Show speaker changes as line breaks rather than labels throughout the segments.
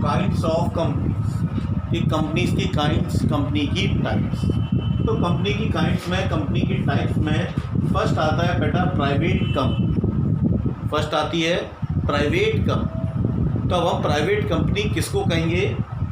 Kinds of companies, कि companies की kinds, company की टाइप्स। तो कंपनी की काइंड्स में, कंपनी की टाइप्स में फर्स्ट आता है बेटा प्राइवेट कंपनी। फर्स्ट आती है प्राइवेट कंपनी। तो अब हम प्राइवेट कंपनी किसको कहेंगे?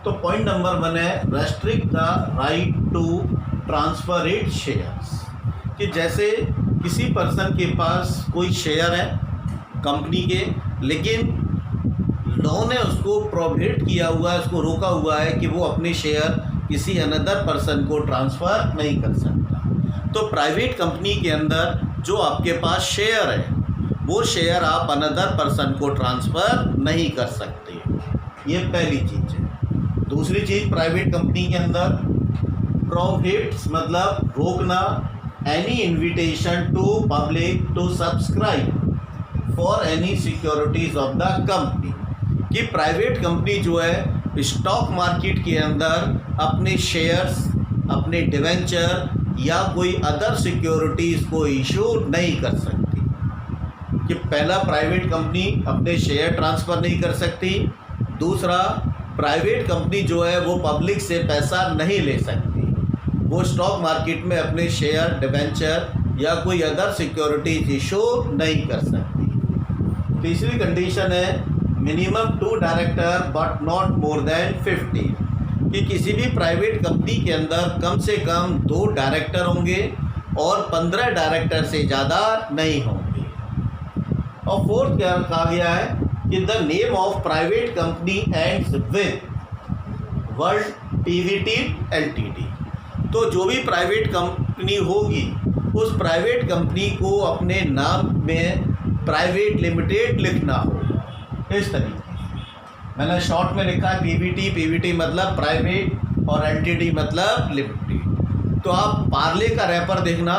तो पॉइंट नंबर 1 है restrict the right to transfer it shares, कि जैसे किसी पर्सन के पास कोई शेयर है कंपनी के, लेकिन लॉ ने उसको प्रोहिबिट किया हुआ है, उसको रोका हुआ है कि वो अपने शेयर किसी अनदर पर्सन को ट्रांसफ़र नहीं कर सकता। तो प्राइवेट कंपनी के अंदर जो आपके पास शेयर है, वो शेयर आप अनदर पर्सन को ट्रांसफ़र नहीं कर सकते। ये पहली चीज़ है। दूसरी चीज़ प्राइवेट कंपनी के अंदर प्रोहिबिट्स मतलब रोकना any invitation to public to subscribe for any securities of the company, कि प्राइवेट कंपनी जो है स्टॉक मार्केट के अंदर अपने शेयर्स, अपने डिवेंचर या कोई अदर सिक्योरिटीज़ को इशू नहीं कर सकती। कि पहला, प्राइवेट कंपनी अपने शेयर ट्रांसफ़र नहीं कर सकती। दूसरा, प्राइवेट कंपनी जो है वो पब्लिक से पैसा नहीं ले सकती, वो स्टॉक मार्केट में अपने शेयर, डिवेंचर या कोई अदर सिक्योरिटीज इशू नहीं कर सकती। तीसरी कंडीशन है minimum 2 director but not more than 50, कि किसी भी प्राइवेट कंपनी के अंदर कम से कम 2 डायरेक्टर होंगे और 15 डायरेक्टर से ज़्यादा नहीं होंगे। और फोर्थ क्या कहा गया है कि the name of private company ends with world Pvt LTD. तो जो भी प्राइवेट कंपनी होगी उस प्राइवेट कंपनी को अपने नाम में प्राइवेट लिमिटेड लिखना होगा। इस तरीके से मैंने शॉर्ट में लिखा है पीवीटी, पीवीटी मतलब प्राइवेट और एलटीडी मतलब लिमिटेड। तो आप पार्ले का रैपर देखना,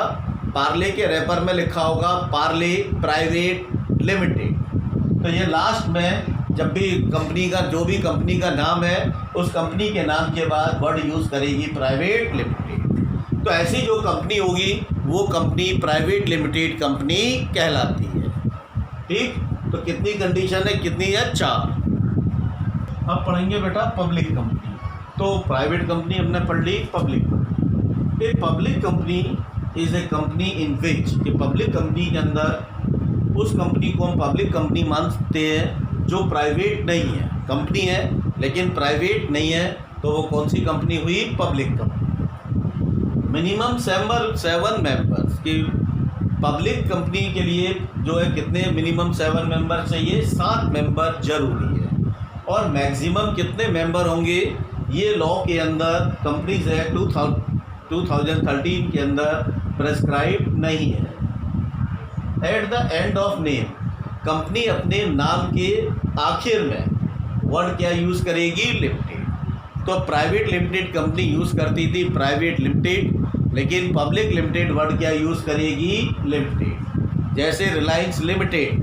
पार्ले के रैपर में लिखा होगा पार्ले प्राइवेट लिमिटेड। तो ये लास्ट में जब भी कंपनी का, जो भी कंपनी का नाम है, उस कंपनी के नाम के बाद वर्ड यूज़ करेगी प्राइवेट लिमिटेड। तो ऐसी जो कंपनी होगी वो कंपनी प्राइवेट लिमिटेड कंपनी कहलाती है। ठीक, तो कितनी कंडीशन है, कितनी है? 4। अब पढ़ेंगे बेटा पब्लिक कंपनी। तो प्राइवेट कंपनी हमने पढ़ ली, public company. A public company is a company in which, कि पब्लिक कंपनी के अंदर उस कंपनी को हम पब्लिक कंपनी मानते हैं जो प्राइवेट नहीं है, कंपनी है लेकिन प्राइवेट नहीं है, तो वो कौन सी कंपनी हुई? Public company. मिनिमम 7 मेंबर्स, की पब्लिक कंपनी के लिए जो है कितने मिनिमम 7 मेंबर चाहिए? 7 मेंबर जरूरी है। और मैक्सिमम कितने मेंबर होंगे? ये लॉ के अंदर, कंपनीज एक्ट 2013 के अंदर प्रेस्क्राइब नहीं है। At the end of name, company अपने नाम के आखिर में वर्ड क्या यूज़ करेगी? लिमिटेड। तो प्राइवेट लिमिटेड कंपनी यूज़ करती थी प्राइवेट लिमिटेड, लेकिन पब्लिक लिमिटेड वर्ड क्या यूज़ करेगी? लिमिटेड। जैसे रिलायंस लिमिटेड,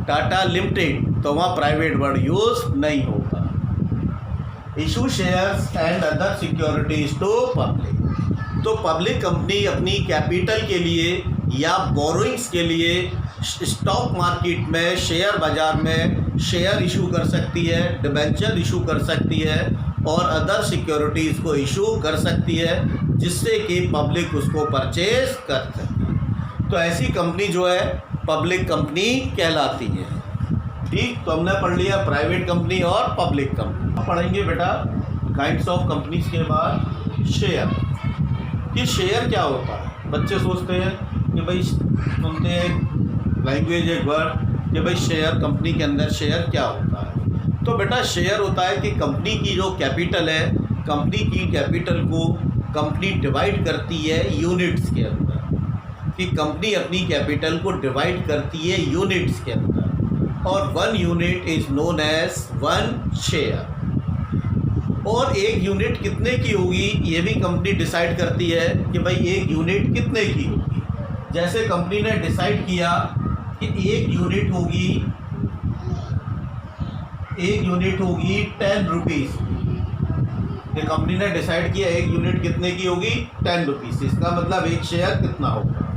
टाटा लिमिटेड, तो वहाँ प्राइवेट वर्ड यूज़ नहीं होगा। Issue shares and other securities to public, तो पब्लिक कंपनी अपनी कैपिटल के लिए या बोरोइंग्स के लिए स्टॉक मार्केट में, शेयर बाज़ार में शेयर इशू कर सकती है, डिबेंचर इशू कर सकती है और अदर सिक्योरिटीज़ को इशू कर सकती है, जिससे कि पब्लिक उसको परचेज कर सके। तो ऐसी कंपनी जो है पब्लिक कंपनी कहलाती है। ठीक, तो हमने पढ़ लिया प्राइवेट कंपनी और पब्लिक कंपनी। अब पढ़ेंगे बेटा काइंड्स ऑफ कंपनीज के बाद शेयर, कि शेयर क्या होता है। बच्चे सोचते हैं कि भाई, सुनते हैं लैंग्वेज एक वर्ड कि भाई शेयर, कंपनी के अंदर शेयर क्या होता है। तो बेटा शेयर होता है कि कंपनी की जो कैपिटल है, कंपनी की कैपिटल को कंपनी डिवाइड करती है यूनिट्स के अंदर, कि कंपनी अपनी कैपिटल को डिवाइड करती है यूनिट्स के अंदर, और 1 unit is known as 1 share. और 1 यूनिट कितने की होगी ये भी कंपनी डिसाइड करती है कि भाई 1 यूनिट कितने की होगी। जैसे कंपनी ने डिसाइड किया कि 1 यूनिट होगी 10 रुपीज़। ये कंपनी ने डिसाइड किया 1 यूनिट कितने की होगी? 10 रुपीज़। इसका मतलब 1 शेयर कितना होगा?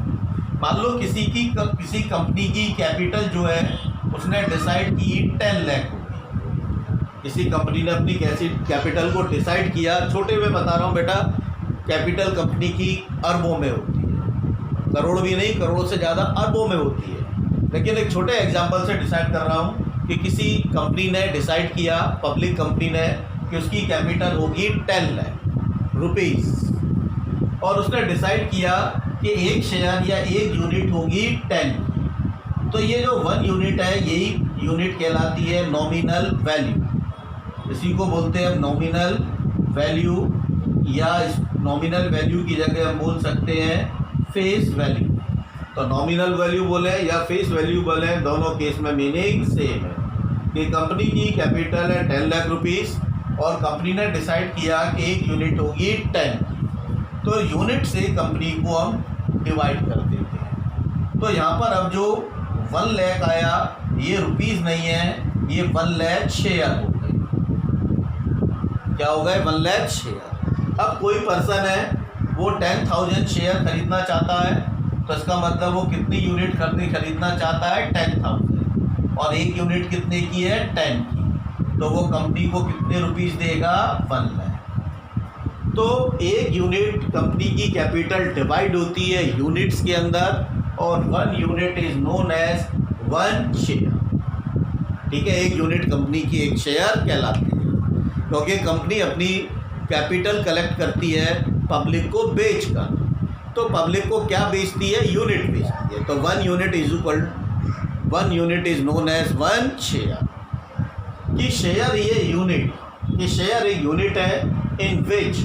मान लो किसी कंपनी की कैपिटल जो है उसने डिसाइड की 10 लाख होगी, किसी कंपनी ने अपनी कैसी कैपिटल को डिसाइड किया, छोटे में बता रहा हूँ बेटा, कैपिटल कंपनी की अरबों में होती है, करोड़ भी नहीं, करोड़ों से ज़्यादा अरबों में होती है। लेकिन एक छोटे एग्जांपल से डिसाइड कर रहा हूँ कि किसी कंपनी ने डिसाइड किया, पब्लिक कंपनी ने, कि उसकी कैपिटल होगी 10 लाख रुपीज़, और उसने डिसाइड किया कि एक शेयर या एक यूनिट होगी 10। तो ये जो 1 यूनिट है, यही यूनिट कहलाती है नॉमिनल वैल्यू। इसी को बोलते हैं नॉमिनल वैल्यू, या इस नॉमिनल वैल्यू की जगह हम बोल सकते हैं फेस वैल्यू। तो नॉमिनल वैल्यू बोले या फेस वैल्यू बोले, दोनों केस में मीनिंग सेम है कि कंपनी की कैपिटल है 10 लाख रुपीज़ और कंपनी ने डिसाइड किया कि एक यूनिट होगी 10। तो यूनिट से कंपनी को हम डिवाइड कर देते हैं। तो यहाँ पर अब जो 1 लाख आया, ये रुपीज़ नहीं है, ये 1 लाख शेयर हो गए। क्या हो गए? 1 लाख शेयर। अब कोई पर्सन है, वो 10,000 शेयर खरीदना चाहता है, तो इसका मतलब वो कितनी यूनिट खरीदना चाहता है? 10,000। और एक यूनिट कितने की है? 10 की। तो वो कंपनी को कितने रुपीज़ देगा? 1 लाख। तो एक यूनिट कंपनी की कैपिटल डिवाइड होती है यूनिट्स के अंदर, और 1 unit is known as 1 share. ठीक है, एक यूनिट कंपनी की एक शेयर कहलाती है, क्योंकि कंपनी अपनी कैपिटल कलेक्ट करती है पब्लिक को बेचकर। तो पब्लिक को क्या बेचती है? यूनिट बेचती है। तो 1 unit is equal 1 unit is known as 1 share. कि शेयर ये यूनिट, कि शेयर एक यूनिट है in which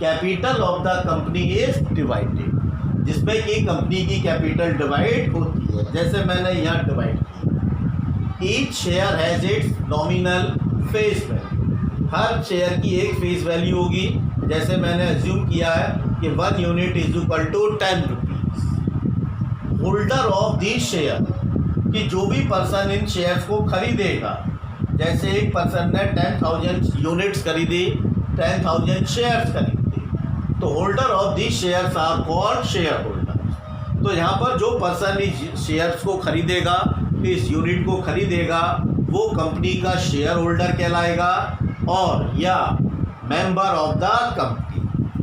capital of the company is divided, जिसमें कि कंपनी की कैपिटल डिवाइड होती है। जैसे मैंने यहाँ डिवाइड की, each share has its nominal face value. Her share की एक फेस वैल्यू होगी। जैसे मैंने अज्यूम किया है कि 1 unit is equal to 10 rupees. Holder of this share, कि जो भी पर्सन इन शेयर्स को खरीदेगा, जैसे एक पर्सन ने 10,000 यूनिट्स खरीदी, 10,000 शेयर्स खरीदे, तो holder of this shares are called share holder. तो यहाँ पर जो पर्सन इस शेयर्स को खरीदेगा, इस यूनिट को खरीदेगा, वो कंपनी का शेयर होल्डर कहलाएगा, और या मेंबर ऑफ द कंपनी,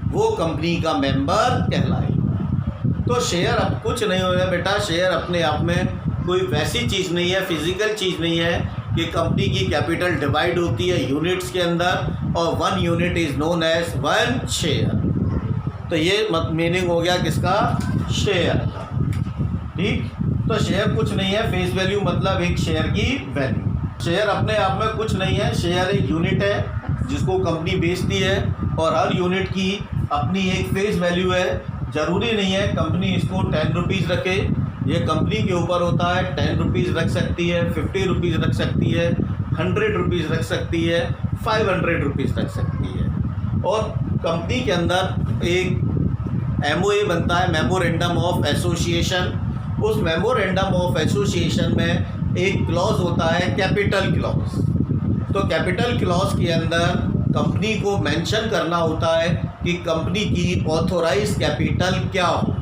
वो कंपनी का मेंबर कहलाएगा। तो शेयर अब कुछ नहीं होगा बेटा, शेयर अपने आप में कोई वैसी चीज़ नहीं है, फिजिकल चीज़ नहीं है कि कंपनी की कैपिटल डिवाइड होती है यूनिट्स के अंदर, और 1 unit is known as 1 share. तो ये मीनिंग हो गया किसका? शेयर का। ठीक, तो शेयर कुछ नहीं है, फेस वैल्यू मतलब एक शेयर की वैल्यू। शेयर अपने आप में कुछ नहीं है, शेयर एक यूनिट है जिसको कंपनी बेचती है, और हर यूनिट की अपनी एक फेस वैल्यू है। ज़रूरी नहीं है कंपनी इसको 10 रुपीज़ रखे, ये कंपनी के ऊपर होता है। 10 रुपीज़ रख सकती है, 50 रुपीज़ रख सकती है, 100 रुपीज़ रख सकती है, 500 रुपीज़ रख सकती है। और कंपनी के अंदर एक MOA बनता है, मेमोरेंडम ऑफ एसोसिएशन। उस मेमोरेंडम ऑफ एसोसिएशन में एक क्लॉज होता है कैपिटल क्लॉज। तो कैपिटल क्लॉज के अंदर कंपनी को मेंशन करना होता है कि कंपनी की ऑथोराइज कैपिटल क्या हो।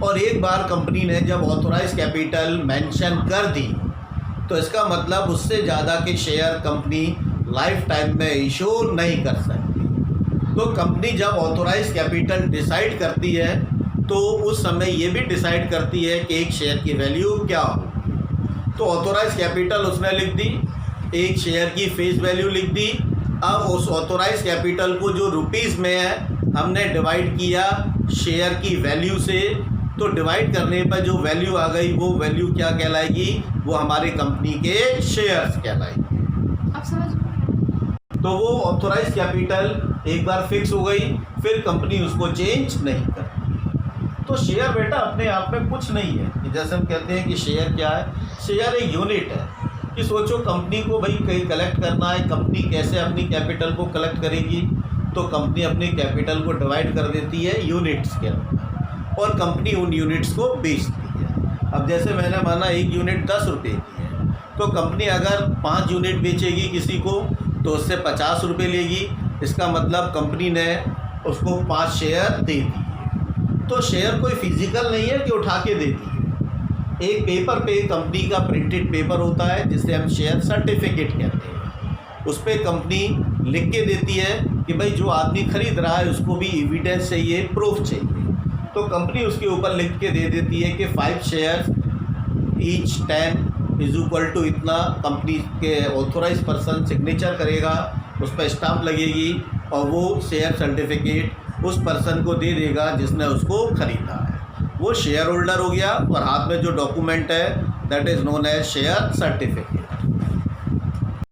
और एक बार कंपनी ने जब ऑथोराइज कैपिटल मेंशन कर दी, तो इसका मतलब उससे ज़्यादा के शेयर कंपनी लाइफ टाइम में इशू नहीं कर सकती। तो कंपनी जब ऑथोराइज कैपिटल डिसाइड करती है, तो उस समय ये भी डिसाइड करती है कि एक शेयर की वैल्यू क्या हो। तो ऑथोराइज कैपिटल उसने लिख दी, एक शेयर की फेस वैल्यू लिख दी। अब उस ऑथोराइज कैपिटल को जो रुपीज़ में है, हमने डिवाइड किया शेयर की वैल्यू से। तो डिवाइड करने पर जो वैल्यू आ गई, वो वैल्यू क्या कहलाएगी? वो हमारे कंपनी के शेयर्स कहलाएंगे।
आप समझ गए?
तो वो ऑथोराइज कैपिटल एक बार फिक्स हो गई, फिर कंपनी उसको चेंज नहीं करती। तो शेयर बेटा अपने आप में कुछ नहीं है। कि जैसे हम कहते हैं कि शेयर क्या है, शेयर एक यूनिट है। कि सोचो कंपनी को भाई कहीं कलेक्ट करना है, कंपनी कैसे अपनी कैपिटल को कलेक्ट करेगी? तो कंपनी अपनी कैपिटल को डिवाइड कर देती है यूनिट्स के अंदर, और कंपनी उन यूनिट्स को बेचती है। अब जैसे मैंने माना एक यूनिट 10 रुपये की है, तो कंपनी अगर 5 यूनिट बेचेगी किसी को, तो उससे 50 रुपये लेगी। इसका मतलब कंपनी ने उसको 5 शेयर दे दिए। तो शेयर कोई फिजिकल नहीं है कि उठा के देती है। एक पेपर पे कंपनी का प्रिंटेड पेपर होता है, जिसे हम शेयर सर्टिफिकेट कहते हैं। उस पर कंपनी लिख के देती है कि भाई जो आदमी खरीद रहा है उसको भी एविडेंस चाहिए, प्रूफ चाहिए। तो कंपनी उसके ऊपर लिख के दे देती है कि 5 share each 10 is equal to इतना। कंपनी के ऑथोराइज पर्सन सिग्नेचर करेगा, उस पर स्टाम्प लगेगी और वो शेयर सर्टिफिकेट उस पर्सन को दे देगा जिसने उसको खरीदा है। वो शेयर होल्डर हो गया और हाथ में जो डॉक्यूमेंट है that is known as share certificate.